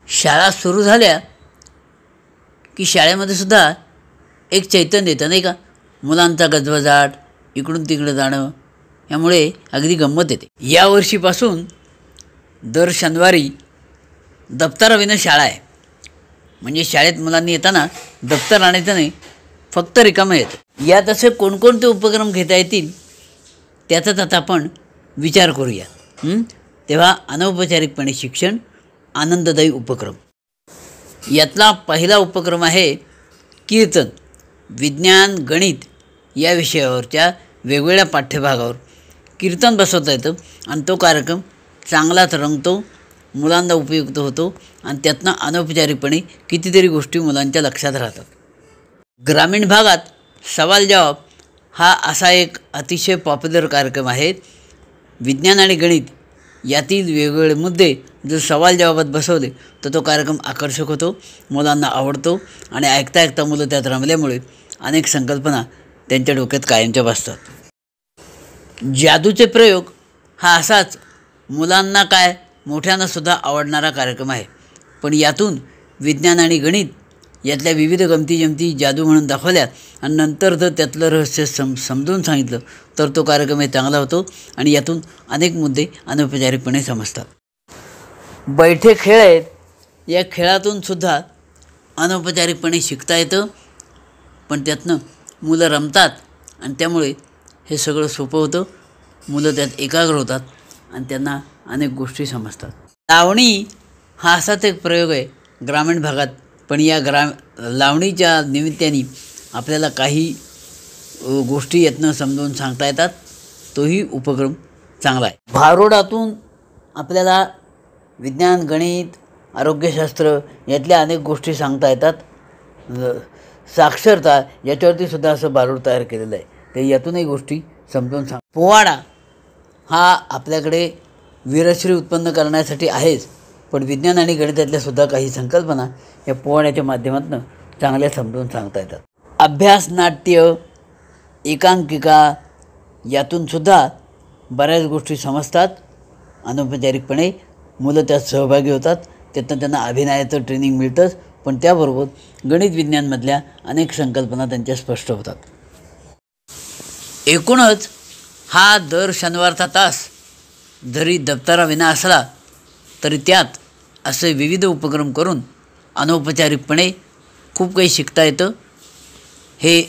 शाळा सुरू झाल्या की शाळेमध्ये सुद्धा एक चैतन्य येतं नाही का. मुलांचा गजबजाट, इकडून तिकडं जाणं, यामुळे अगदी गंमत येते. यावर्षीपासून दर शनिवारी दप्तराविना शाळा आहे. म्हणजे शाळेत मुलांनी येताना दप्तर आणायचं नाही, फक्त रिकामं येतं. यात असे कोणकोणते उपक्रम घेता येतील त्याचाच आता आपण विचार करूया. तेव्हा अनौपचारिकपणे शिक्षण आनंददायी उपक्रम. यातला पहिला उपक्रम आहे कीर्तन. विज्ञान, गणित या विषयावरच्या वेगवेगळ्या पाठ्यभागावर कीर्तन बसवता येतं आणि तो कार्यक्रम चांगलाच रंगतो, मुलांना उपयुक्त होतो आणि त्यातनं अनौपचारिकपणे कितीतरी गोष्टी मुलांच्या लक्षात राहतात. ग्रामीण भागात सवाल जवाब हा असा एक अतिशय पॉप्युलर कार्यक्रम आहे. विज्ञान आणि गणित यातील वेगवेगळे मुद्दे जर सवाल जवाबात बसवले तर तो कार्यक्रम आकर्षक होतो, मुलांना आवडतो आणि ऐकता ऐकता मुलं त्यात रमल्यामुळे अनेक संकल्पना त्यांच्या डोक्यात कायमच्या बसतात. जादूचे प्रयोग हा असाच मुलांना काय मोठ्यांनासुद्धा आवडणारा कार्यक्रम आहे. पण यातून विज्ञान आणि गणित यातल्या विविध गमती जादू म्हणून दाखवल्या आणि नंतर जर त्यातलं रहस्य समजून सांगितलं तर तो कार्यक्रम हे चांगला होतो आणि यातून अनेक मुद्दे अनौपचारिकपणे समजतात. बैठे खेळ आहेत, या खेळातून सुद्धा अनौपचारिकपणे शिकता येतं, पण त्यातनं मुलं रमतात आणि त्यामुळे हे सगळं सोपं होतं. मुलं त्यात एकाग्र होतात आणि त्यांना अनेक गोष्टी समजतात. लावणी हा असाच एक प्रयोग आहे ग्रामीण भागात, पण या लावणीच्या निमित्ताने आपल्याला काही गोष्टी यातनं समजून सांगता येतात. तोही उपक्रम चांगला आहे. भारुडातून आपल्याला विज्ञान, गणित, आरोग्यशास्त्र यातल्या अनेक गोष्टी सांगता येतात. साक्षरता याच्यावरती सुद्धा असं भारूड तयार केलेलं आहे, तर यातूनही गोष्टी समजून पोवाडा हा आपल्याकडे वीरश्री उत्पन्न करण्यासाठी आहेच, पण विज्ञान आणि गणितातल्या सुद्धा काही संकल्पना या पोवाड्याच्या माध्यमातून चांगल्या समजून सांगता येतात. अभ्यास, नाट्य, एकांकिका यातूनसुद्धा बऱ्याच गोष्टी समजतात. अनौपचारिकपणे मुलं त्यात सहभागी होतात, त्यातनं त्यांना अभिनयाचं ट्रेनिंग मिळतंच, पण त्याबरोबर गणित विज्ञानमधल्या अनेक संकल्पना त्यांच्या स्पष्ट होतात. एकूणच हा दर शनिवारचा तास जरी दप्तराविना असला तरी त्यात असे विविध उपक्रम करून अनौपचारिकपणे खूप काही शिकता येतं. हे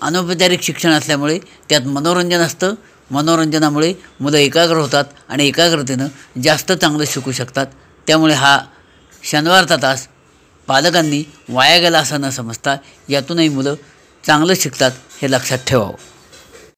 अनौपचारिक शिक्षण असल्यामुळे त्यात मनोरंजन असतं. मनोरंजनामुळे मुलं एकाग्र होतात आणि एकाग्रतेनं जास्त चांगलं शिकू शकतात. त्यामुळे हा शनिवारचा तास पालकांनी वाया गेला असं न समजता यातूनही मुलं चांगलं शिकतात हे लक्षात ठेवावं.